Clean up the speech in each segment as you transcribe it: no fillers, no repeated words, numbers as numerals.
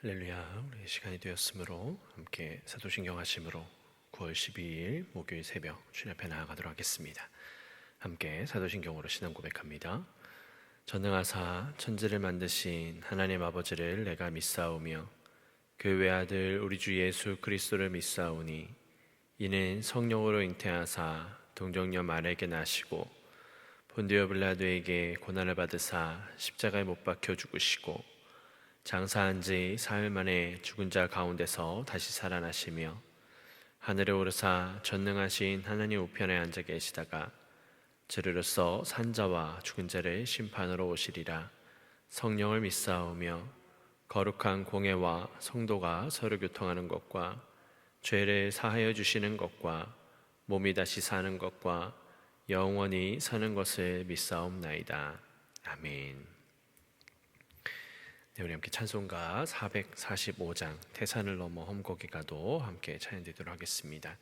할렐루야. 우리 시간이 되었으므로 함께 사도신경 하심으로 9월 12일 목요일 새벽 주님 앞에 나아가도록 하겠습니다. 함께 사도신경으로 신앙 고백합니다. 전능하사 천지를 만드신 하나님 아버지를 내가 믿사오며 그 외아들 우리 주 예수 그리스도를 믿사오니 이는 성령으로 잉태하사 동정녀 마리아에게 나시고 본디오 빌라도에게 고난을 받으사 십자가에 못 박혀 죽으시고 장사한 지 사흘 만에 죽은 자 가운데서 다시 살아나시며 하늘에 오르사 전능하신 하나님 우편에 앉아 계시다가 저리로서 산자와 죽은 자를 심판으로 오시리라. 성령을 믿사오며 거룩한 공회와 성도가 서로 교통하는 것과 죄를 사하여 주시는 것과 몸이 다시 사는 것과 영원히 사는 것을 믿사옵나이다. 아멘. 네, 우리 함께 찬송가 445장 태산을 넘어 험곡에 가도 함께 찬양드리도록 하겠습니다.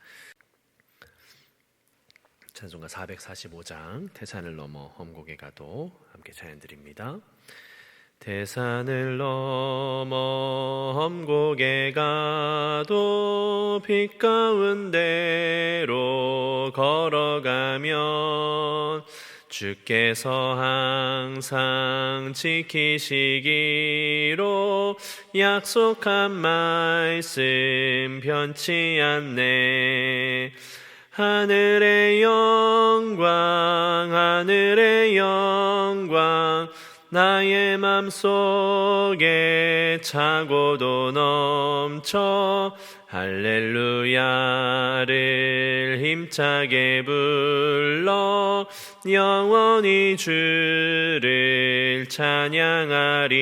찬송가 445장 태산을 넘어 험곡에 가도 함께 찬양드립니다. 태산을 넘어 험곡에 가도 빛 가운데로 걸어가면 주께서 항상 지키시기로 약속한 말씀 변치 않네. 하늘의 영광 하늘의 영광 나의 맘속에 차고도 넘쳐 할렐루야를 힘차게 불러 영원히 주를 찬양하리.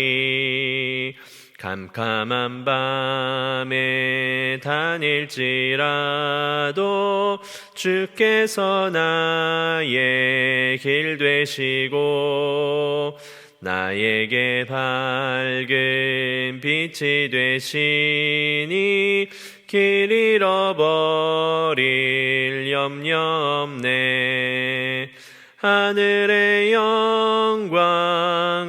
캄캄한 밤에 다닐지라도 주께서 나의 길 되시고 나에게 밝은 빛이 되시니 길 잃어버릴 염려 없네. 하늘의 영광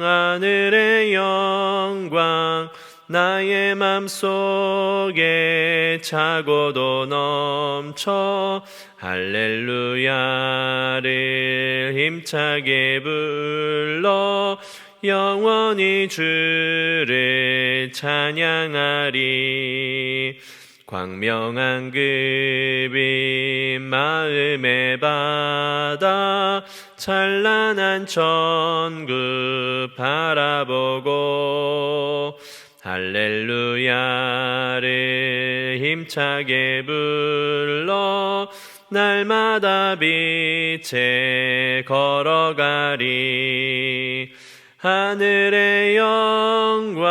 하늘의 영광 나의 맘속에 차고도 넘쳐 할렐루야를 힘차게 불러 영원히 주를 찬양하리. 광명한 그 빛 마음에 받아 찬란한 천국 바라보고 할렐루야를 힘차게 불러 날마다 빛에 걸어가리. 하늘의 영광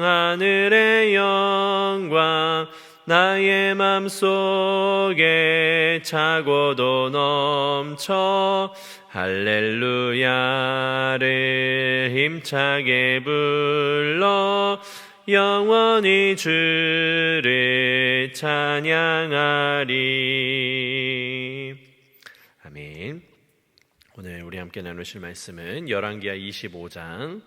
하늘의 영광 나의 맘속에 차고도 넘쳐 할렐루야를 힘차게 불러 영원히 주를 찬양하리. 아멘. 오늘 우리 함께 나누실 말씀은 열왕기하 25장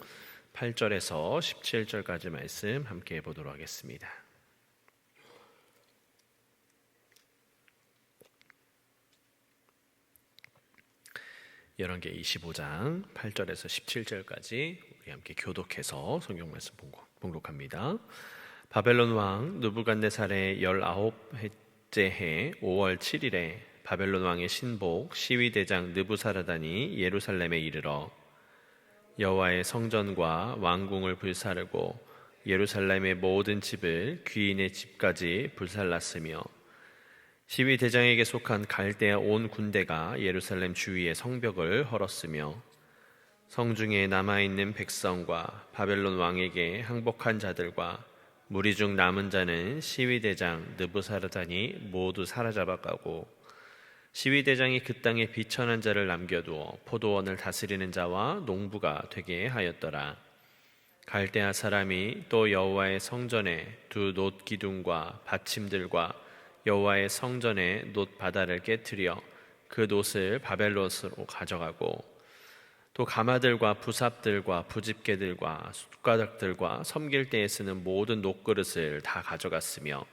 8절에서 17절까지 말씀 함께 보도록 하겠습니다. 열왕기하 25장 8절에서 17절까지 우리 함께 교독해서 성경 말씀 봉독합니다. 바벨론 왕 느부갓네살의 19회째 해 5월 7일에 바벨론 왕의 신복 시위대장 느부사라단이 예루살렘에 이르러 여호와의 성전과 왕궁을 불사르고 예루살렘의 모든 집을 귀인의 집까지 불살랐으며 시위대장에게 속한 갈대아 온 군대가 예루살렘 주위의 성벽을 헐었으며 성중에 남아있는 백성과 바벨론 왕에게 항복한 자들과 무리 중 남은 자는 시위대장 느부사라단이 모두 사로잡아가고 시위대장이 그 땅에 비천한 자를 남겨두어 포도원을 다스리는 자와 농부가 되게 하였더라. 갈대아 사람이 또 여호와의 성전에 두 놋 기둥과 받침들과 여호와의 성전의 놋 바다를 깨뜨려 그 놋을 바벨론으로 가져가고 또 가마들과 부삽들과 부집개들과 숟가락들과 섬길 때에 쓰는 모든 녹그릇을 다 가져갔으며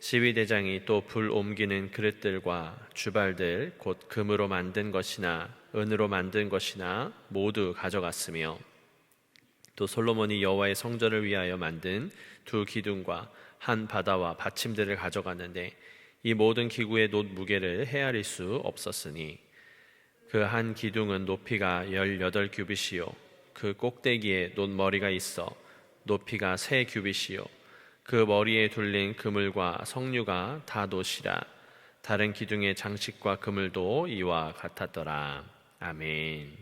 시위대장이 또 불 옮기는 그릇들과 주발들 곧 금으로 만든 것이나 은으로 만든 것이나 모두 가져갔으며 또 솔로몬이 여호와의 성전을 위하여 만든 두 기둥과 한 바다와 받침들을 가져갔는데 이 모든 기구의 놋 무게를 헤아릴 수 없었으니 그 한 기둥은 높이가 18규빗이요 그 꼭대기에 놋머리가 있어 높이가 3규빗이요 그 머리에 둘린 그물과 석류가 다 놋이라 다른 기둥의 장식과 그물도 이와 같았더라. 아멘.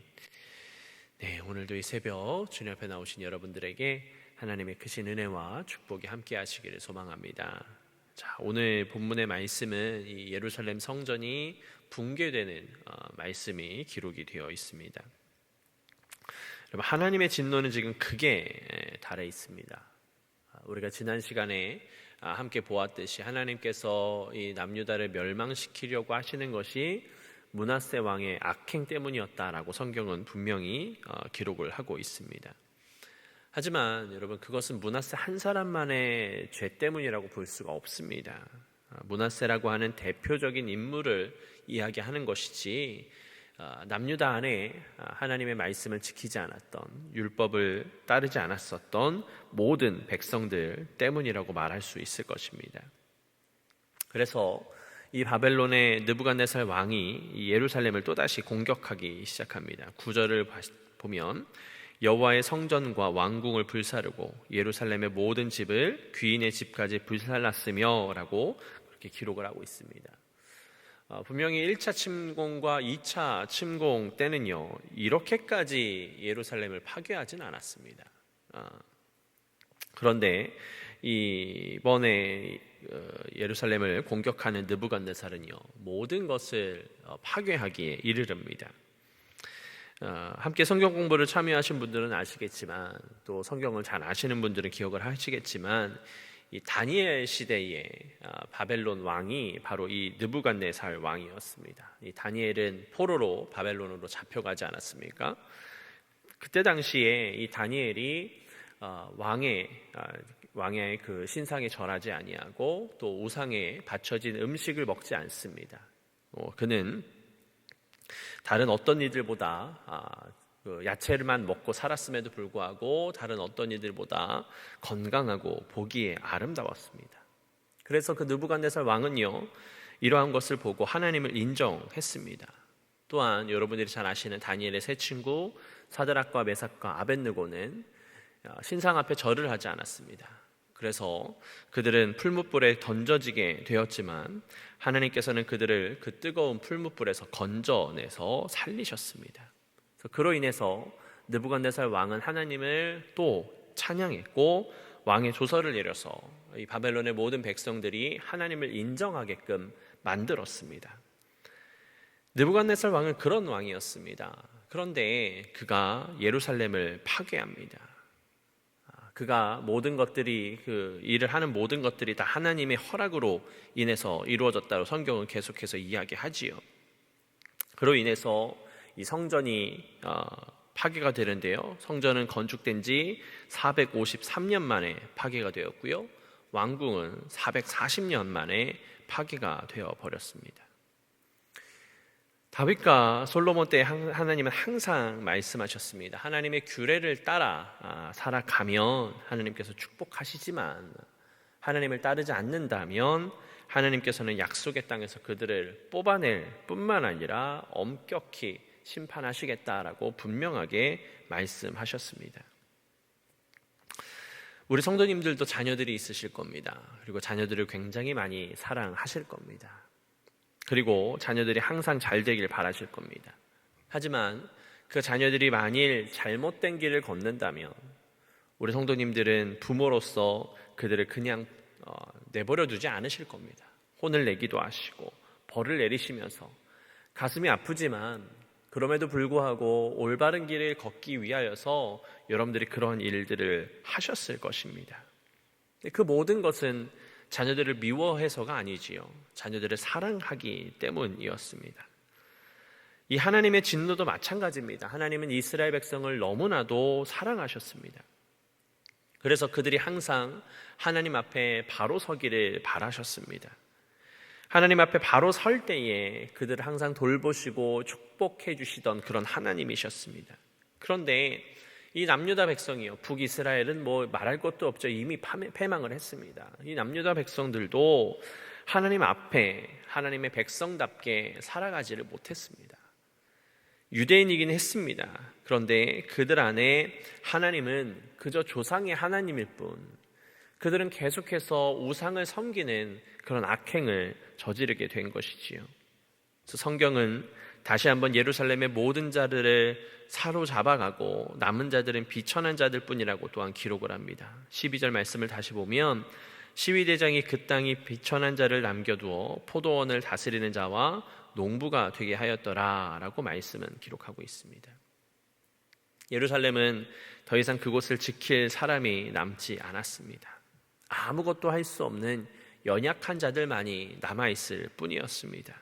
네, 오늘도 이 새벽 주님 앞에 나오신 여러분들에게 하나님의 크신 은혜와 축복이 함께 하시기를 소망합니다. 자, 오늘 본문의 말씀은 이 예루살렘 성전이 붕괴되는 말씀이 기록이 되어 있습니다. 여러분, 하나님의 진노는 지금 극에 달해 있습니다. 우리가 지난 시간에 함께 보았듯이 하나님께서 이 남유다를 멸망시키려고 하시는 것이 므낫세 왕의 악행 때문이었다라고 성경은 분명히 기록을 하고 있습니다. 하지만 여러분, 그것은 므낫세 한 사람만의 죄 때문이라고 볼 수가 없습니다. 므낫세라고 하는 대표적인 인물을 이야기하는 것이지 남유다 안에 하나님의 말씀을 지키지 않았던, 율법을 따르지 않았었던 모든 백성들 때문이라고 말할 수 있을 것입니다. 그래서 이 바벨론의 느부갓네살 왕이 이 예루살렘을 또다시 공격하기 시작합니다. 9절을 보면 여호와의 성전과 왕궁을 불사르고 예루살렘의 모든 집을 귀인의 집까지 불살랐으며 라고 그렇게 기록을 하고 있습니다. 분명히 1차 침공과 2차 침공 때는요 이렇게까지 예루살렘을 파괴하진 않았습니다. 그런데 이번에 예루살렘을 공격하는 느부갓네살은요 모든 것을 파괴하기에 이르릅니다. 함께 성경 공부를 참여하신 분들은 아시겠지만 또 성경을 잘 아시는 분들은 기억을 하시겠지만 이 다니엘 시대의 바벨론 왕이 바로 이 느부갓네살 왕이었습니다. 이 다니엘은 포로로 바벨론으로 잡혀가지 않았습니까? 그때 당시에 이 다니엘이 왕의 그 신상에 절하지 아니하고 또 우상에 바쳐진 음식을 먹지 않습니다. 그는 다른 어떤 이들보다 야채를만 먹고 살았음에도 불구하고 다른 어떤 이들보다 건강하고 보기에 아름다웠습니다. 그래서 그 느부갓네살 왕은요 이러한 것을 보고 하나님을 인정했습니다. 또한 여러분들이 잘 아시는 다니엘의 세 친구 사드락과 메삭과 아벳느고는 신상 앞에 절을 하지 않았습니다. 그래서 그들은 풀무불에 던져지게 되었지만 하나님께서는 그들을 그 뜨거운 풀무불에서 건져내서 살리셨습니다. 그로 인해서 느부갓네살 왕은 하나님을 또 찬양했고 왕의 조서를 내려서 이 바벨론의 모든 백성들이 하나님을 인정하게끔 만들었습니다. 느부갓네살 왕은 그런 왕이었습니다. 그런데 그가 예루살렘을 파괴합니다. 그가 모든 것들이 그 일을 하는 모든 것들이 다 하나님의 허락으로 인해서 이루어졌다고 성경은 계속해서 이야기하지요. 그로 인해서 이 성전이 파괴가 되는데요. 성전은 건축된 지 453년 만에 파괴가 되었고요. 왕궁은 440년 만에 파괴가 되어 버렸습니다. 다윗과 솔로몬 때 하나님은 항상 말씀하셨습니다. 하나님의 규례를 따라 살아가면 하나님께서 축복하시지만 하나님을 따르지 않는다면 하나님께서는 약속의 땅에서 그들을 뽑아낼 뿐만 아니라 엄격히 심판하시겠다라고 분명하게 말씀하셨습니다. 우리 성도님들도 자녀들이 있으실 겁니다. 그리고 자녀들을 굉장히 많이 사랑하실 겁니다. 그리고 자녀들이 항상 잘 되길 바라실 겁니다. 하지만 그 자녀들이 만일 잘못된 길을 걷는다면 우리 성도님들은 부모로서 그들을 그냥 내버려 두지 않으실 겁니다. 혼을 내기도 하시고 벌을 내리시면서 가슴이 아프지만 그럼에도 불구하고 올바른 길을 걷기 위하여서 여러분들이 그러한 일들을 하셨을 것입니다. 그 모든 것은 자녀들을 미워해서가 아니지요. 자녀들을 사랑하기 때문이었습니다. 이 하나님의 진노도 마찬가지입니다. 하나님은 이스라엘 백성을 너무나도 사랑하셨습니다. 그래서 그들이 항상 하나님 앞에 바로 서기를 바라셨습니다. 하나님 앞에 바로 설 때에 그들을 항상 돌보시고 축복해 주시던 그런 하나님이셨습니다. 그런데 이 남유다 백성이요, 북이스라엘은 뭐 말할 것도 없죠. 이미 패망을 했습니다. 이 남유다 백성들도 하나님 앞에 하나님의 백성답게 살아가지를 못했습니다. 유대인이긴 했습니다. 그런데 그들 안에 하나님은 그저 조상의 하나님일 뿐, 그들은 계속해서 우상을 섬기는 그런 악행을 저지르게 된 것이지요. 그래서 성경은 다시 한번 예루살렘의 모든 자들을 사로잡아가고 남은 자들은 비천한 자들 뿐이라고 또한 기록을 합니다. 12절 말씀을 다시 보면 시위대장이 그 땅이 비천한 자를 남겨두어 포도원을 다스리는 자와 농부가 되게 하였더라 라고 말씀은 기록하고 있습니다. 예루살렘은 더 이상 그곳을 지킬 사람이 남지 않았습니다. 아무것도 할 수 없는 연약한 자들만이 남아있을 뿐이었습니다.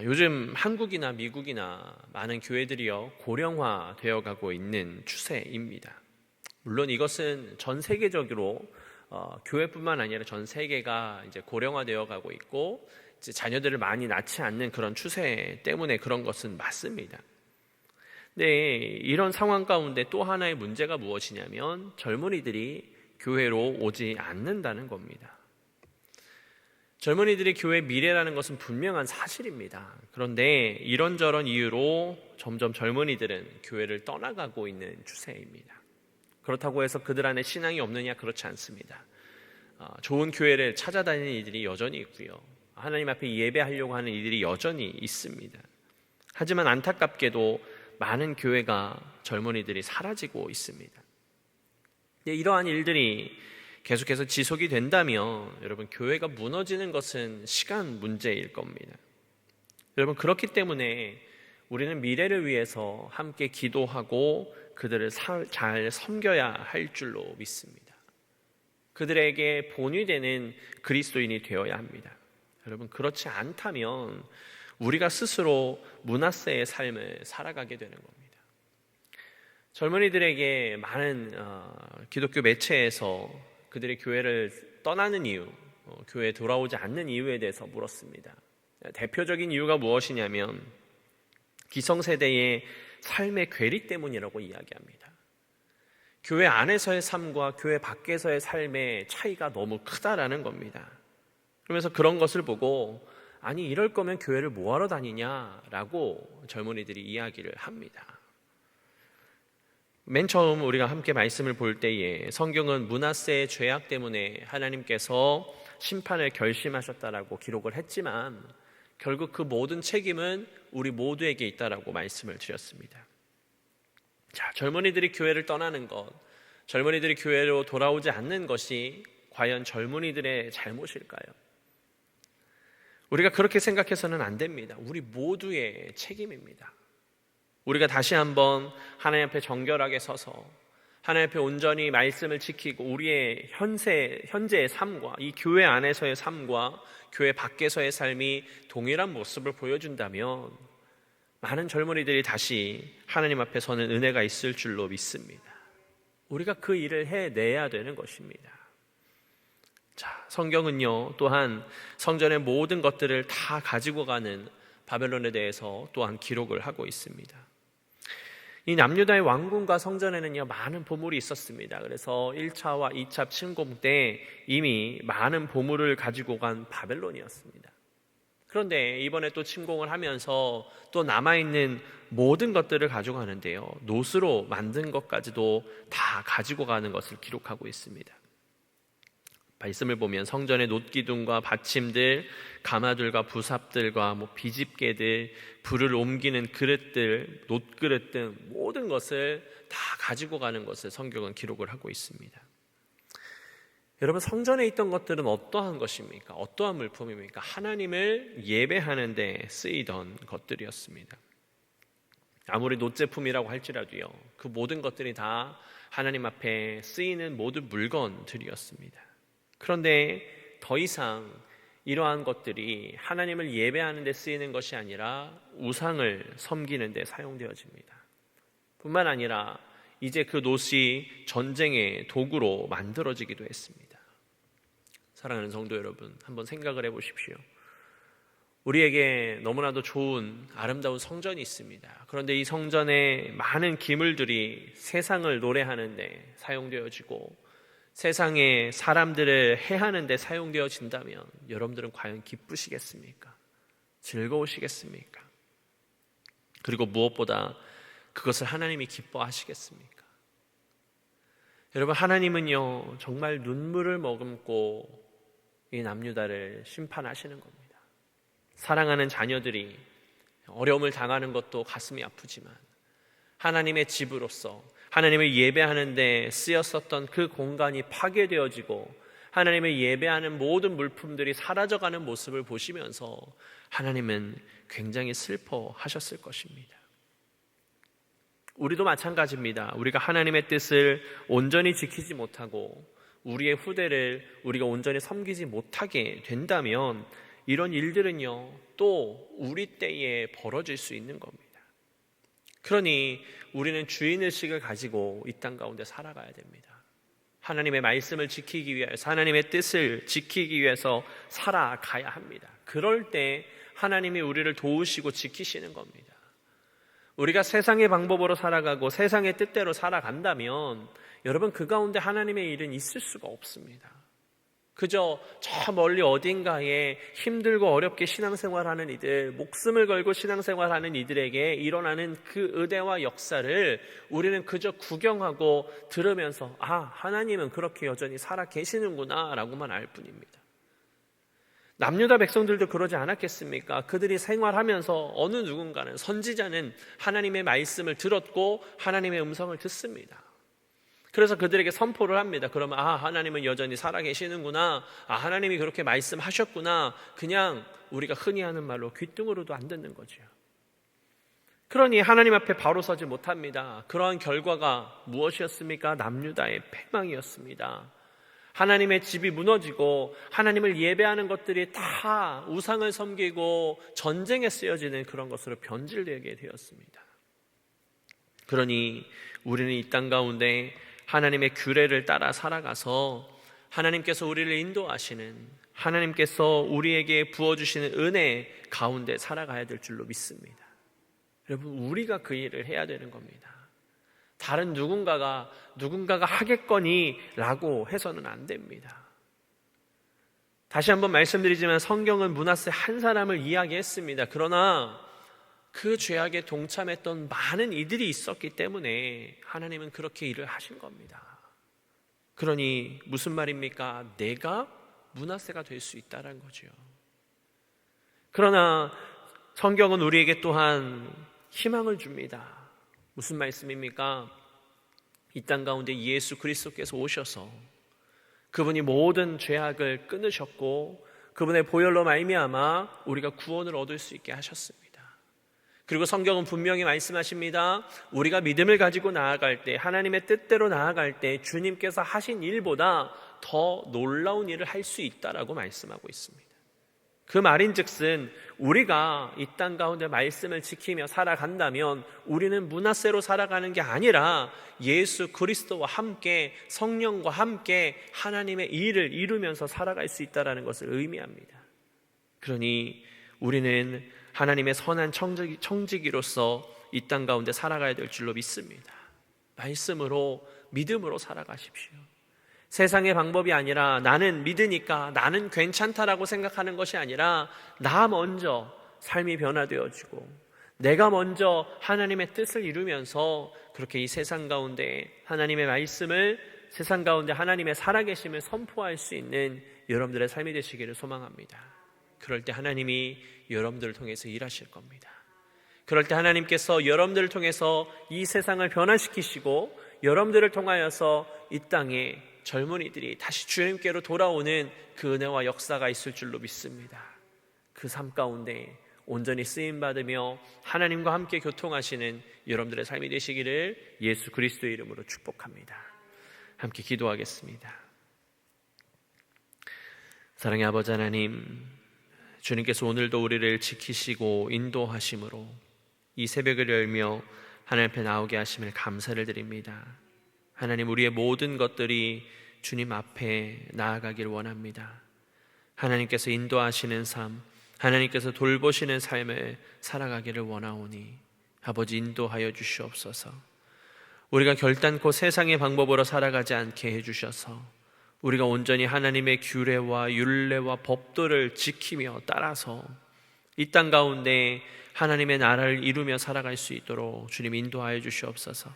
요즘 한국이나 미국이나 많은 교회들이요, 고령화 되어가고 있는 추세입니다. 물론 이것은 전 세계적으로 교회뿐만 아니라 전 세계가 이제 고령화되어 가고 있고 이제 자녀들을 많이 낳지 않는 그런 추세 때문에 그런 것은 맞습니다. 네, 이런 상황 가운데 또 하나의 문제가 무엇이냐면 젊은이들이 교회로 오지 않는다는 겁니다. 젊은이들이 교회의 미래라는 것은 분명한 사실입니다. 그런데 이런저런 이유로 점점 젊은이들은 교회를 떠나가고 있는 추세입니다. 그렇다고 해서 그들 안에 신앙이 없느냐? 그렇지 않습니다. 좋은 교회를 찾아다니는 이들이 여전히 있고요, 하나님 앞에 예배하려고 하는 이들이 여전히 있습니다. 하지만 안타깝게도 많은 교회가 젊은이들이 사라지고 있습니다. 이러한 일들이 계속해서 지속이 된다면 여러분, 교회가 무너지는 것은 시간 문제일 겁니다. 여러분, 그렇기 때문에 우리는 미래를 위해서 함께 기도하고 그들을 잘 섬겨야 할 줄로 믿습니다. 그들에게 본이 되는 그리스도인이 되어야 합니다. 여러분, 그렇지 않다면 우리가 스스로 므낫세의 삶을 살아가게 되는 겁니다. 젊은이들에게 많은 기독교 매체에서 그들의 교회를 떠나는 이유, 교회에 돌아오지 않는 이유에 대해서 물었습니다. 대표적인 이유가 무엇이냐면 기성세대의 삶의 괴리 때문이라고 이야기합니다. 교회 안에서의 삶과 교회 밖에서의 삶의 차이가 너무 크다라는 겁니다. 그러면서 그런 것을 보고 아니, 이럴 거면 교회를 뭐하러 다니냐라고 젊은이들이 이야기를 합니다. 맨 처음 우리가 함께 말씀을 볼 때에 성경은 므낫세의 죄악 때문에 하나님께서 심판을 결심하셨다라고 기록을 했지만 결국 그 모든 책임은 우리 모두에게 있다라고 말씀을 드렸습니다. 자, 젊은이들이 교회를 떠나는 것, 젊은이들이 교회로 돌아오지 않는 것이 과연 젊은이들의 잘못일까요? 우리가 그렇게 생각해서는 안 됩니다. 우리 모두의 책임입니다. 우리가 다시 한번 하나님 앞에 정결하게 서서 하나님 앞에 온전히 말씀을 지키고 우리의 현재의 삶과 이 교회 안에서의 삶과 교회 밖에서의 삶이 동일한 모습을 보여준다면 많은 젊은이들이 다시 하나님 앞에 서는 은혜가 있을 줄로 믿습니다. 우리가 그 일을 해내야 되는 것입니다. 자, 성경은요, 또한 성전의 모든 것들을 다 가지고 가는 바벨론에 대해서 또한 기록을 하고 있습니다. 이 남유다의 왕궁과 성전에는요, 많은 보물이 있었습니다. 그래서 1차와 2차 침공 때 이미 많은 보물을 가지고 간 바벨론이었습니다. 그런데 이번에 또 침공을 하면서 또 남아있는 모든 것들을 가져가는데요, 노스로 만든 것까지도 다 가지고 가는 것을 기록하고 있습니다. 말씀을 보면 성전의 놋기둥과 받침들, 가마들과 부삽들과 비집개들, 불을 옮기는 그릇들, 놋그릇 등 모든 것을 다 가지고 가는 것을 성경은 기록을 하고 있습니다. 여러분, 성전에 있던 것들은 어떠한 것입니까? 어떠한 물품입니까? 하나님을 예배하는 데 쓰이던 것들이었습니다. 아무리 놋제품이라고 할지라도요, 그 모든 것들이 다 하나님 앞에 쓰이는 모든 물건들이었습니다. 그런데 더 이상 이러한 것들이 하나님을 예배하는 데 쓰이는 것이 아니라 우상을 섬기는 데 사용되어집니다. 뿐만 아니라 이제 그 놋이 전쟁의 도구로 만들어지기도 했습니다. 사랑하는 성도 여러분, 한번 생각을 해보십시오. 우리에게 너무나도 좋은 아름다운 성전이 있습니다. 그런데 이 성전에 많은 기물들이 세상을 노래하는데 사용되어지고 세상의 사람들을 해하는 데 사용되어진다면 여러분들은 과연 기쁘시겠습니까? 즐거우시겠습니까? 그리고 무엇보다 그것을 하나님이 기뻐하시겠습니까? 여러분, 하나님은요 정말 눈물을 머금고 이 남유다를 심판하시는 겁니다. 사랑하는 자녀들이 어려움을 당하는 것도 가슴이 아프지만 하나님의 집으로서 하나님을 예배하는 데 쓰였었던 그 공간이 파괴되어지고 하나님을 예배하는 모든 물품들이 사라져가는 모습을 보시면서 하나님은 굉장히 슬퍼하셨을 것입니다. 우리도 마찬가지입니다. 우리가 하나님의 뜻을 온전히 지키지 못하고 우리의 후대를 우리가 온전히 섬기지 못하게 된다면 이런 일들은요 또 우리 때에 벌어질 수 있는 겁니다. 그러니 우리는 주인의식을 가지고 이 땅 가운데 살아가야 됩니다. 하나님의 말씀을 지키기 위해서, 하나님의 뜻을 지키기 위해서 살아가야 합니다. 그럴 때 하나님이 우리를 도우시고 지키시는 겁니다. 우리가 세상의 방법으로 살아가고 세상의 뜻대로 살아간다면 여러분, 그 가운데 하나님의 일은 있을 수가 없습니다. 그저 저 멀리 어딘가에 힘들고 어렵게 신앙생활하는 이들, 목숨을 걸고 신앙생활하는 이들에게 일어나는 그 은혜와 역사를 우리는 그저 구경하고 들으면서 하나님은 그렇게 여전히 살아 계시는구나 라고만 알 뿐입니다. 남유다 백성들도 그러지 않았겠습니까? 그들이 생활하면서 어느 누군가는, 선지자는 하나님의 말씀을 들었고 하나님의 음성을 듣습니다. 그래서 그들에게 선포를 합니다. 그러면 하나님은 여전히 살아계시는구나, 하나님이 그렇게 말씀하셨구나, 그냥 우리가 흔히 하는 말로 귓등으로도 안 듣는 거죠. 그러니 하나님 앞에 바로 서지 못합니다. 그러한 결과가 무엇이었습니까? 남유다의 패망이었습니다. 하나님의 집이 무너지고 하나님을 예배하는 것들이 다 우상을 섬기고 전쟁에 쓰여지는 그런 것으로 변질되게 되었습니다. 그러니 우리는 이 땅 가운데 하나님의 규례를 따라 살아가서 하나님께서 우리를 인도하시는, 하나님께서 우리에게 부어주시는 은혜 가운데 살아가야 될 줄로 믿습니다. 여러분, 우리가 그 일을 해야 되는 겁니다. 다른 누군가가 하겠거니 라고 해서는 안 됩니다. 다시 한번 말씀드리지만 성경은 므낫세 한 사람을 이야기했습니다. 그러나 그 죄악에 동참했던 많은 이들이 있었기 때문에 하나님은 그렇게 일을 하신 겁니다. 그러니 무슨 말입니까? 내가 므낫세가 될 수 있다는 거죠. 그러나 성경은 우리에게 또한 희망을 줍니다. 무슨 말씀입니까? 이 땅 가운데 예수 그리스도께서 오셔서 그분이 모든 죄악을 끊으셨고 그분의 보혈로 말미암아 우리가 구원을 얻을 수 있게 하셨습니다. 그리고 성경은 분명히 말씀하십니다. 우리가 믿음을 가지고 나아갈 때, 하나님의 뜻대로 나아갈 때 주님께서 하신 일보다 더 놀라운 일을 할 수 있다라고 말씀하고 있습니다. 그 말인즉슨 우리가 이 땅 가운데 말씀을 지키며 살아간다면 우리는 므낫세로 살아가는 게 아니라 예수 그리스도와 함께, 성령과 함께 하나님의 일을 이루면서 살아갈 수 있다는 것을 의미합니다. 그러니 우리는 하나님의 선한 청지기로서 이 땅 가운데 살아가야 될 줄로 믿습니다. 말씀으로, 믿음으로 살아가십시오. 세상의 방법이 아니라 나는 믿으니까, 나는 괜찮다라고 생각하는 것이 아니라 나 먼저 삶이 변화되어지고 내가 먼저 하나님의 뜻을 이루면서 그렇게 이 세상 가운데 하나님의 말씀을, 세상 가운데 하나님의 살아계심을 선포할 수 있는 여러분들의 삶이 되시기를 소망합니다. 그럴 때 하나님이 여러분들을 통해서 일하실 겁니다. 그럴 때 하나님께서 여러분들을 통해서 이 세상을 변화시키시고 여러분들을 통하여서 이 땅에 젊은이들이 다시 주님께로 돌아오는 그 은혜와 역사가 있을 줄로 믿습니다. 그 삶 가운데 온전히 쓰임받으며 하나님과 함께 교통하시는 여러분들의 삶이 되시기를 예수 그리스도의 이름으로 축복합니다. 함께 기도하겠습니다. 사랑의 아버지 하나님, 주님께서 오늘도 우리를 지키시고 인도하심으로 이 새벽을 열며 하나님 앞에 나오게 하심을 감사를 드립니다. 하나님, 우리의 모든 것들이 주님 앞에 나아가길 원합니다. 하나님께서 인도하시는 삶, 하나님께서 돌보시는 삶을 살아가기를 원하오니 아버지 인도하여 주시옵소서. 우리가 결단코 세상의 방법으로 살아가지 않게 해주셔서 우리가 온전히 하나님의 규례와 율례와 법도를 지키며 따라서 이 땅 가운데 하나님의 나라를 이루며 살아갈 수 있도록 주님 인도하여 주시옵소서.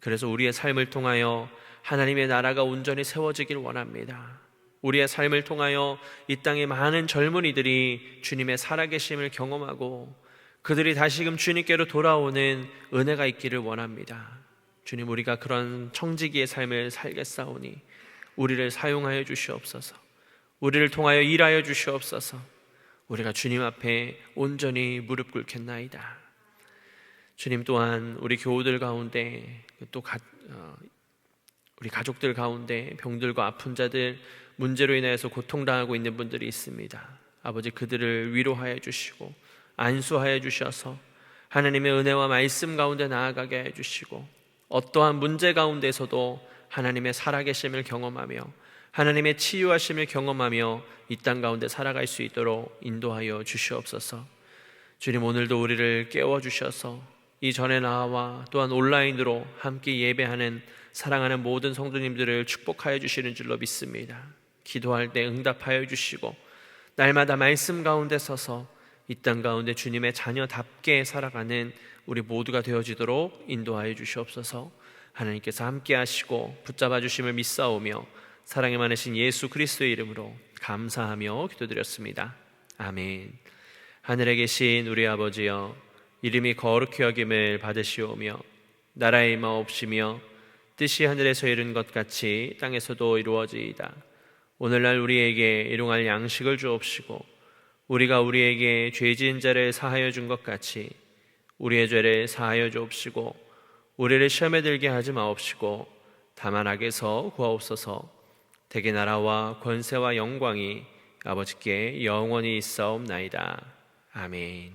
그래서 우리의 삶을 통하여 하나님의 나라가 온전히 세워지길 원합니다. 우리의 삶을 통하여 이 땅의 많은 젊은이들이 주님의 살아계심을 경험하고 그들이 다시금 주님께로 돌아오는 은혜가 있기를 원합니다. 주님, 우리가 그런 청지기의 삶을 살겠사오니 우리를 사용하여 주시옵소서. 우리를 통하여 일하여 주시옵소서. 우리가 주님 앞에 온전히 무릎 꿇겠나이다. 주님, 또한 우리 교우들 가운데 또 우리 가족들 가운데 병들과 아픈 자들, 문제로 인하여서 고통당하고 있는 분들이 있습니다. 아버지, 그들을 위로하여 주시고 안수하여 주셔서 하나님의 은혜와 말씀 가운데 나아가게 해주시고 어떠한 문제 가운데서도 하나님의 살아계심을 경험하며 하나님의 치유하심을 경험하며 이 땅 가운데 살아갈 수 있도록 인도하여 주시옵소서. 주님, 오늘도 우리를 깨워주셔서 이전에 나와 또한 온라인으로 함께 예배하는 사랑하는 모든 성도님들을 축복하여 주시는 줄로 믿습니다. 기도할 때 응답하여 주시고 날마다 말씀 가운데 서서 이 땅 가운데 주님의 자녀답게 살아가는 우리 모두가 되어지도록 인도하여 주시옵소서. 하나님께서 함께 하시고 붙잡아 주심을 믿사오며 사랑이 많으신 예수 그리스도의 이름으로 감사하며 기도드렸습니다. 아멘. 하늘에 계신 우리 아버지여, 이름이 거룩히 여김을 받으시오며 나라의 임하옵시며 뜻이 하늘에서 이룬 것 같이 땅에서도 이루어지이다. 오늘날 우리에게 일용할 양식을 주옵시고 우리가 우리에게 죄 지은 자를 사하여 준 것 같이 우리의 죄를 사하여 주옵시고 우리를 시험에 들게 하지 마옵시고 다만 악에서 구하옵소서. 대개 나라와 권세와 영광이 아버지께 영원히 있사옵나이다. 아멘.